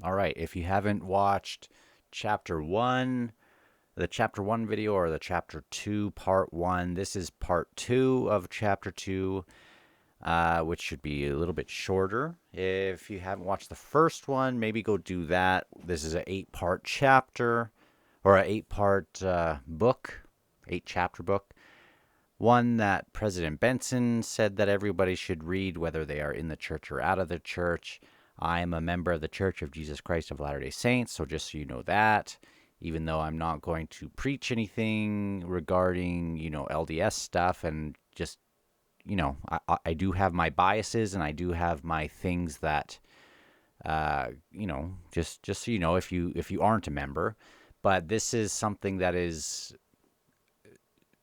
All right. If you haven't watched chapter one, the chapter one video or the chapter two, part one, this is part two of chapter two, which should be a little bit shorter. If you haven't watched the first one, maybe go do that. This is an 8-part chapter or an 8-part book, 8-chapter book. One that President Benson said that everybody should read, whether they are in the church or out of the church. I am a member of the Church of Jesus Christ of Latter-day Saints, so just so you know that, even though I'm not going to preach anything regarding, LDS stuff, and just, I do have my biases and I do have my things that, just so you know, if you aren't a member, but this is something that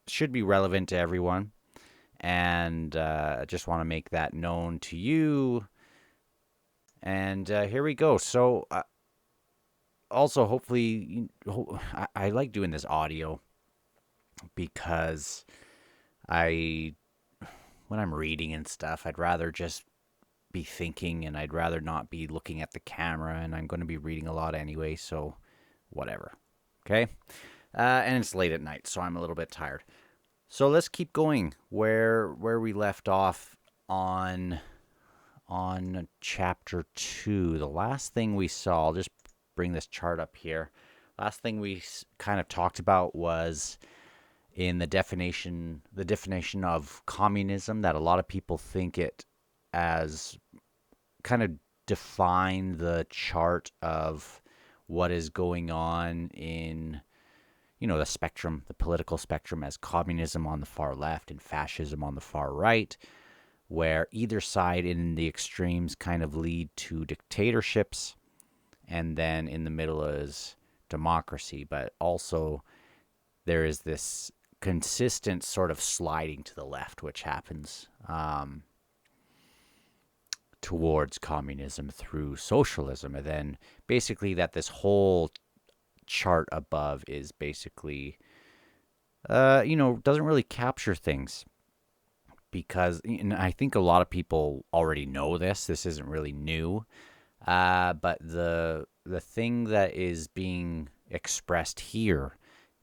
should be relevant to everyone, and I just want to make that known to you. And here we go. So, also, hopefully, I like doing this audio because when I'm reading and stuff, I'd rather just be thinking and I'd rather not be looking at the camera, and I'm going to be reading a lot anyway, so whatever. Okay? And it's late at night, so I'm a little bit tired. So let's keep going where we left off on chapter 2. The last thing we saw, I'll just bring this chart up here. Last thing we kind of talked about was in the definition of communism, that a lot of people think it as kind of define the chart of what is going on in the spectrum, the political spectrum, as communism on the far left and fascism on the far right, where either side in the extremes kind of lead to dictatorships, and then in the middle is democracy. But also there is this consistent sort of sliding to the left, which happens towards communism through socialism. And then basically that this whole chart above is basically, doesn't really capture things, because, and I think a lot of people already know this. This isn't really new. But the thing that is being expressed here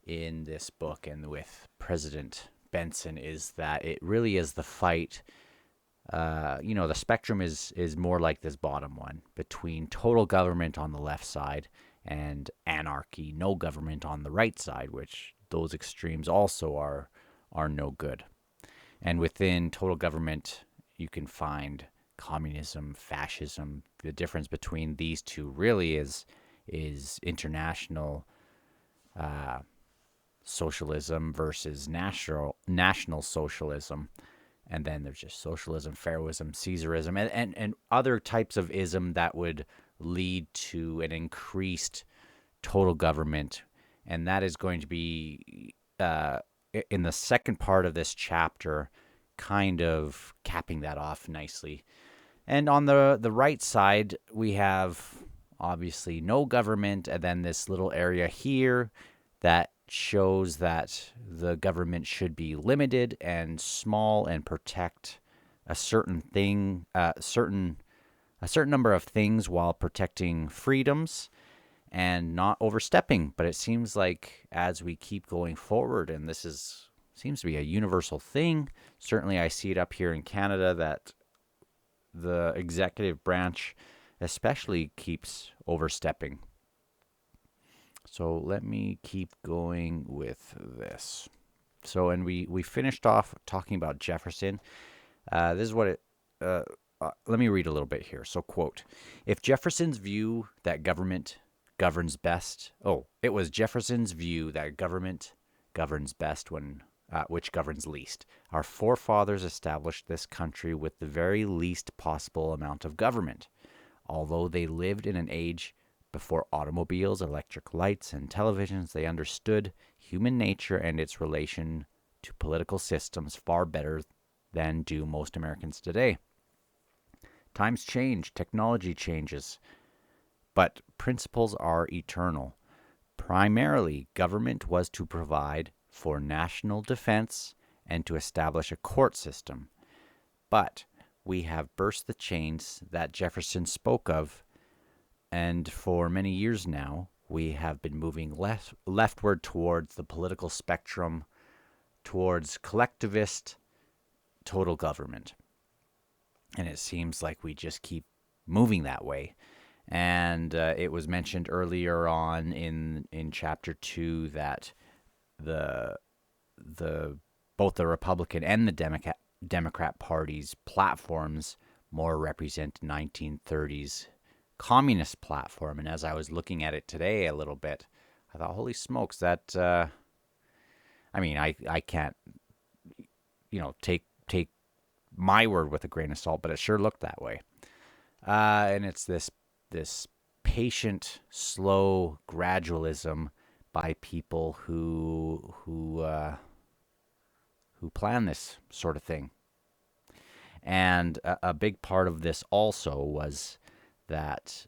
in this book and with President Benson is that it really is the fight. The spectrum is more like this bottom one, between total government on the left side and anarchy, no government, on the right side, which those extremes also are no good. And within total government, you can find communism, fascism. The difference between these two really is international socialism versus national socialism. And then there's just socialism, Pharaohism, Caesarism, and other types of ism that would lead to an increased total government. And that is going to be, in the second part of this chapter, kind of capping that off nicely. And on the right side, we have obviously no government, and then this little area here that shows that the government should be limited and small and protect a certain thing, a certain number of things, while protecting freedoms and not overstepping. But it seems like as we keep going forward, and seems to be a universal thing. Certainly I see it up here in Canada, that the executive branch especially keeps overstepping. So let me keep going with this. So, and we finished off talking about Jefferson. This is what it, let me read a little bit here. So, quote, if Jefferson's view that government governs best, it was Jefferson's view that government governs best when, which governs least. Our forefathers established this country with the very least possible amount of government. Although they lived in an age before automobiles, electric lights, and televisions, they understood human nature and its relation to political systems far better than do most Americans today. Times change, technology changes, but principles are eternal. Primarily, government was to provide for national defense and to establish a court system. But we have burst the chains that Jefferson spoke of And for many years now, we have been moving leftward towards the political spectrum, towards collectivist total government. And it seems like we just keep moving that way. And it was mentioned earlier on in chapter 2 that the the both the Republican and the Democrat parties' platforms more represent 1930s communist platform. And as I was looking at it today a little bit, I thought, holy smokes, that I mean, I can't take my word with a grain of salt, but it sure looked that way. And it's this patient, slow gradualism by people who plan this sort of thing. And a big part of this also was that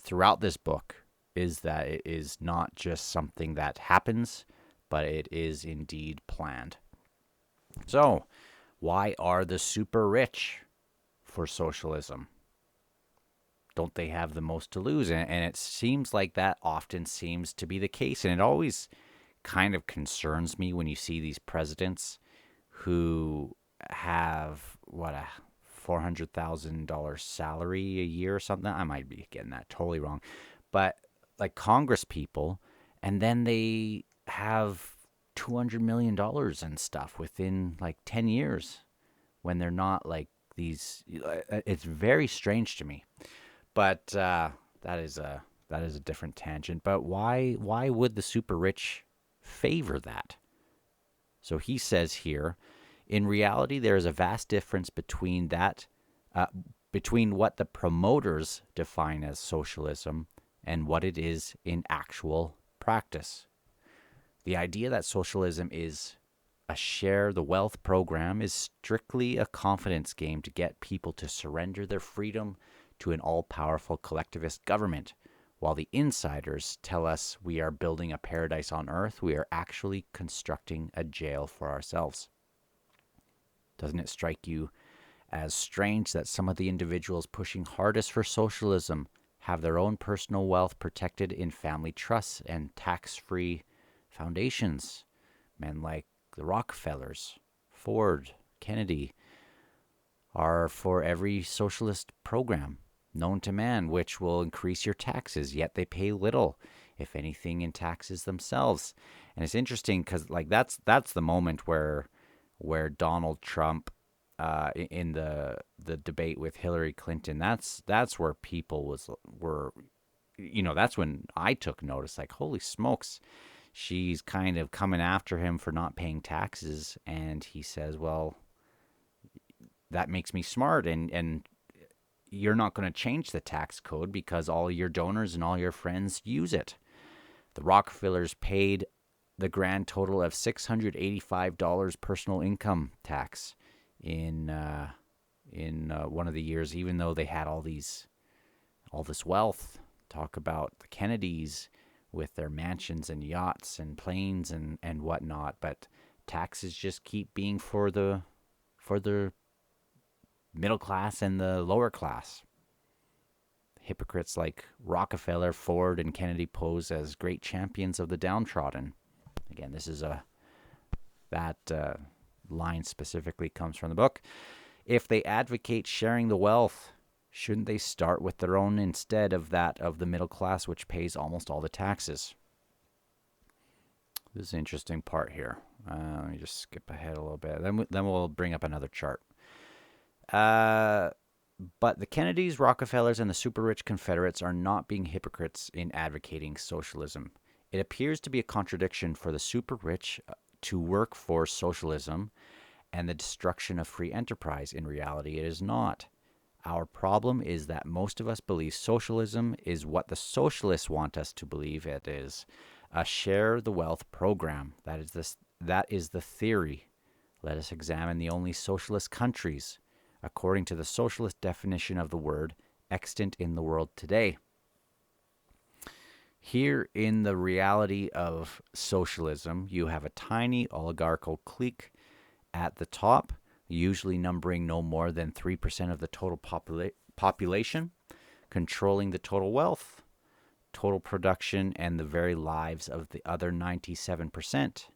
throughout this book is that it is not just something that happens, but it is indeed planned. So, why are the super rich for socialism? Don't they have the most to lose? And it seems like that often seems to be the case. And it always kind of concerns me when you see these presidents who have, what, a $400,000 salary a year or something. I might be getting that totally wrong. But like Congress people, and then they have $200 million and stuff within like 10 years when they're not like these. It's very strange to me. But that is a different tangent. But why would the super rich favor that? So he says here, in reality, there is a vast difference between what the promoters define as socialism and what it is in actual practice. The idea that socialism is a share the wealth program is strictly a confidence game to get people to surrender their freedom to an all-powerful collectivist government. While the insiders tell us we are building a paradise on earth, we are actually constructing a jail for ourselves. Doesn't it strike you as strange that some of the individuals pushing hardest for socialism have their own personal wealth protected in family trusts and tax-free foundations? Men like the Rockefellers, Ford, Kennedy are for every socialist program known to man, which will increase your taxes, yet they pay little, if anything, in taxes themselves. And it's interesting because like that's the moment where Donald Trump in the debate with Hillary Clinton, that's where people were that's when I took notice, like, holy smokes, she's kind of coming after him for not paying taxes. And he says, well, that makes me smart, and you're not going to change the tax code because all your donors and all your friends use it. The Rockefellers paid the grand total of $685 personal income tax in one of the years, even though they had all this wealth. Talk about the Kennedys with their mansions and yachts and planes and whatnot, but taxes just keep being for the middle class and the lower class. Hypocrites like Rockefeller, Ford, and Kennedy pose as great champions of the downtrodden. Again, this is that line specifically comes from the book. If they advocate sharing the wealth, shouldn't they start with their own instead of that of the middle class, which pays almost all the taxes? This is an interesting part here. Let me just skip ahead a little bit. Then we'll bring up another chart. But the Kennedys, Rockefellers, and the super-rich Confederates are not being hypocrites in advocating socialism. It appears to be a contradiction for the super-rich to work for socialism and the destruction of free enterprise. In reality, it is not. Our problem is that most of us believe socialism is what the socialists want us to believe it is, a share the wealth program. That is the theory. Let us examine the only socialist countries, according to the socialist definition of the word, extant in the world today. Here in the reality of socialism, you have a tiny oligarchical clique at the top, usually numbering no more than 3% of the total population, controlling the total wealth, total production, and the very lives of the other 97%.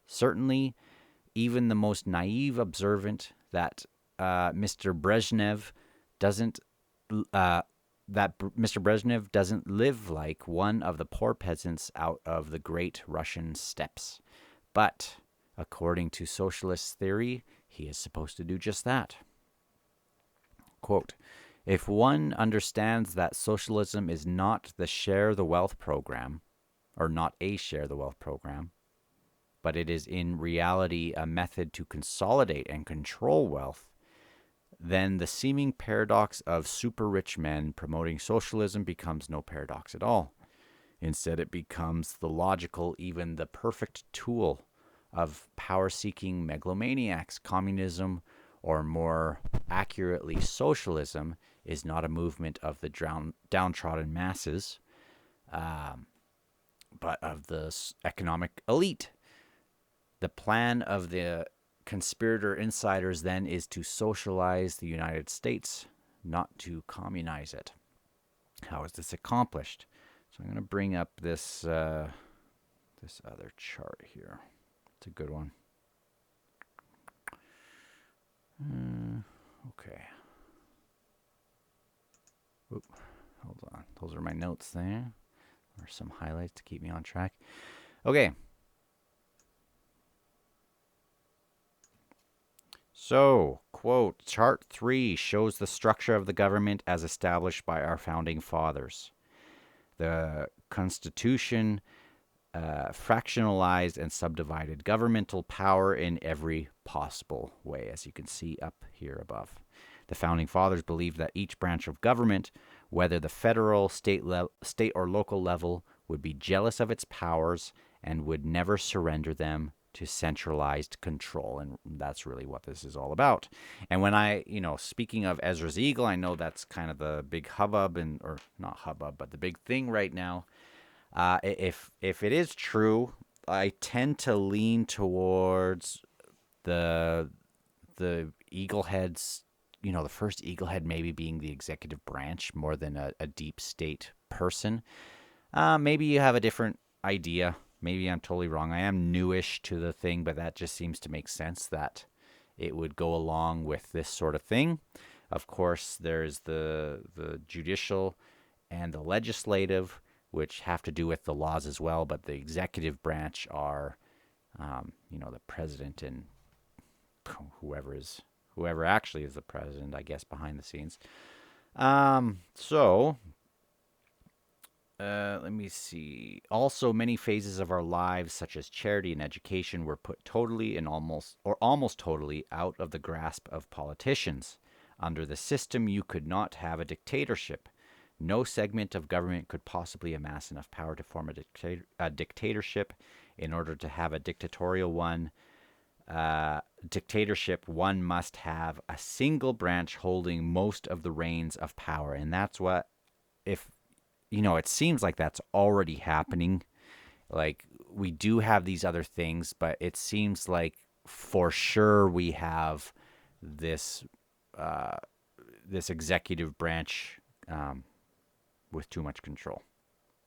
Certainly, even the most naive observant Mr. Brezhnev doesn't Mr. Brezhnev doesn't live like one of the poor peasants out of the great Russian steppes. But, according to socialist theory, he is supposed to do just that. Quote, if one understands that socialism is not the share the wealth program, or not a share the wealth program, but it is in reality a method to consolidate and control wealth, then the seeming paradox of super rich men promoting socialism becomes no paradox at all. Instead, it becomes the logical, even the perfect tool of power-seeking megalomaniacs. Communism, or more accurately, socialism, is not a movement of the downtrodden masses, but of the economic elite. The plan of the conspirator insiders then is to socialize the United States, not to communize it. How is this accomplished? So I'm going to bring up this this other chart here. It's a good one. Okay. Oop, hold on. Those are my notes there. Or some highlights to keep me on track. Okay. So, quote, Chart 3 shows the structure of the government as established by our founding fathers. The Constitution fractionalized and subdivided governmental power in every possible way, as you can see up here above. The founding fathers believed that each branch of government, whether the federal, state or local level, would be jealous of its powers and would never surrender them to centralized control. And that's really what this is all about. And when speaking of Ezra's Eagle, I know that's kind of the big hubbub, or not hubbub, but the big thing right now. If it is true, I tend to lean towards the Eagleheads, the first Eaglehead maybe being the executive branch more than a deep state person. Maybe you have a different idea. Maybe I'm totally wrong. I am newish to the thing, but that just seems to make sense that it would go along with this sort of thing. Of course, there's the judicial and the legislative, which have to do with the laws as well, but the executive branch are, the president and whoever actually is the president, I guess, behind the scenes. Let me see. Also, many phases of our lives, such as charity and education, were put totally and almost totally out of the grasp of politicians. Under the system, you could not have a dictatorship. No segment of government could possibly amass enough power to form a dictatorship. In order to have a dictatorial dictatorship, one must have a single branch holding most of the reins of power. And that's what, it seems like that's already happening. Like, we do have these other things, but it seems like for sure we have this executive branch with too much control.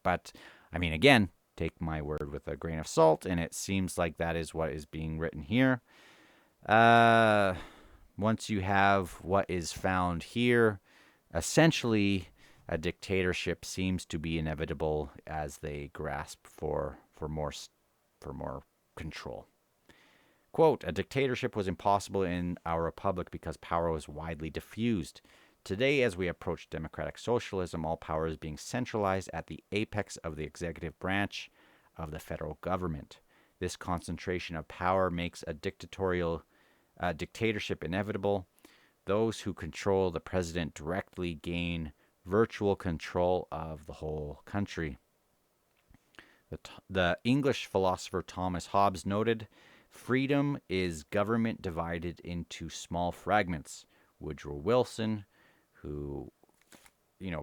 But, again, take my word with a grain of salt, and it seems like that is what is being written here. Once you have what is found here, essentially a dictatorship seems to be inevitable as they grasp for more control. Quote, a dictatorship was impossible in our republic because power was widely diffused. Today, as we approach democratic socialism, all power is being centralized at the apex of the executive branch of the federal government. This concentration of power makes a dictatorship inevitable. Those who control the president directly gain virtual control of the whole country. The English philosopher Thomas Hobbes noted, freedom is government divided into small fragments. Woodrow Wilson, who,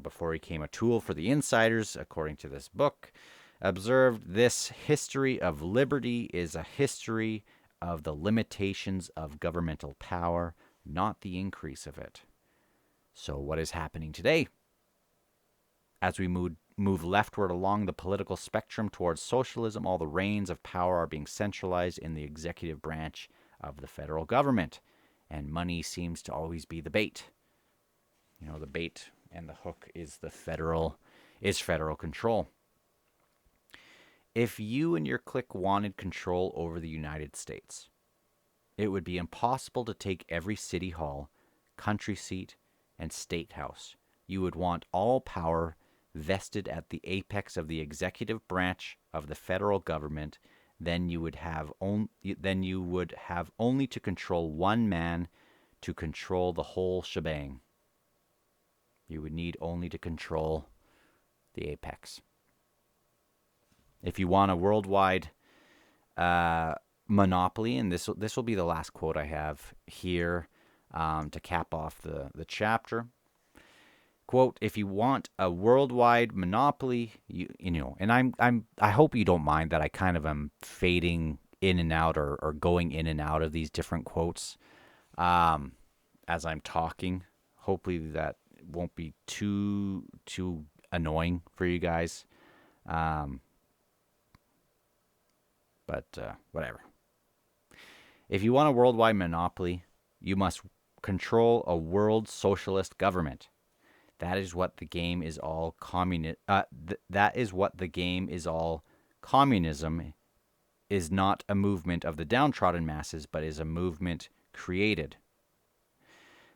before he became a tool for the insiders, according to this book, observed, this history of liberty is a history of the limitations of governmental power, not the increase of it. So what is happening today? As we move leftward along the political spectrum towards socialism, all the reins of power are being centralized in the executive branch of the federal government, and money seems to always be the bait. You know, the bait and the hook is federal control. If you and your clique wanted control over the United States, it would be impossible to take every city hall, country seat, and state house. You would want all power vested at the apex of the executive branch of the federal government. Then you would have only to control one man to control the whole shebang. You would need only to control the apex. If you want a worldwide monopoly, and this will be the last quote I have here to cap off the chapter. Quote, if you want a worldwide monopoly, you know, and I hope you don't mind that I kind of am fading in and out or going in and out of these different quotes as I'm talking. Hopefully that won't be too annoying for you guys. But whatever. If you want a worldwide monopoly, you must control a world socialist government. That is what the game is all that is what the game is all. Communism is not a movement of the downtrodden masses, but is a movement created,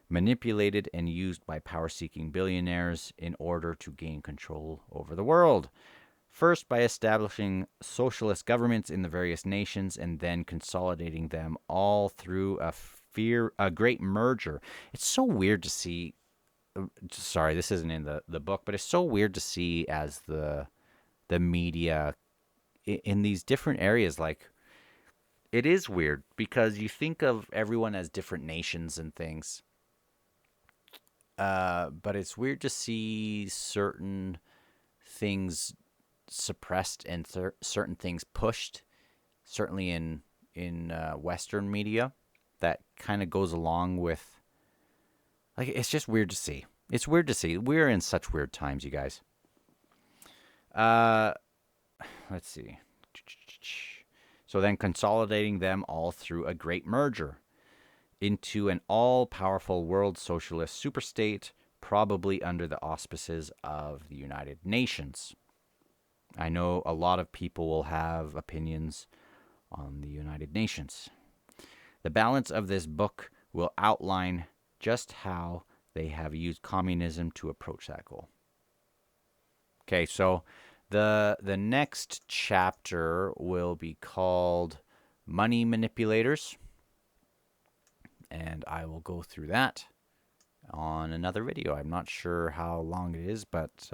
manipulated, and used by power-seeking billionaires in order to gain control over the world. First, by establishing socialist governments in the various nations, and then consolidating them all through a great merger. It's so weird to see. Sorry, this isn't in the book, but it's so weird to see as the media in these different areas. Like, it is weird because you think of everyone as different nations and things, but it's weird to see certain things suppressed and certain things pushed. Certainly in Western media, that kind of goes along with. Like, it's just weird to see. It's weird to see. We're in such weird times, you guys. Let's see. So then consolidating them all through a great merger into an all-powerful world socialist superstate, probably under the auspices of the United Nations. I know a lot of people will have opinions on the United Nations. The balance of this book will outline just how they have used communism to approach that goal. Okay, so the next chapter will be called Money Manipulators, and I will go through that on another video. I'm not sure how long it is, but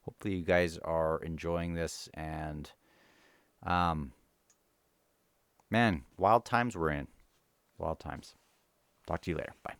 hopefully you guys are enjoying this, and man, wild times we're in. Wild times. Talk to you later. Bye.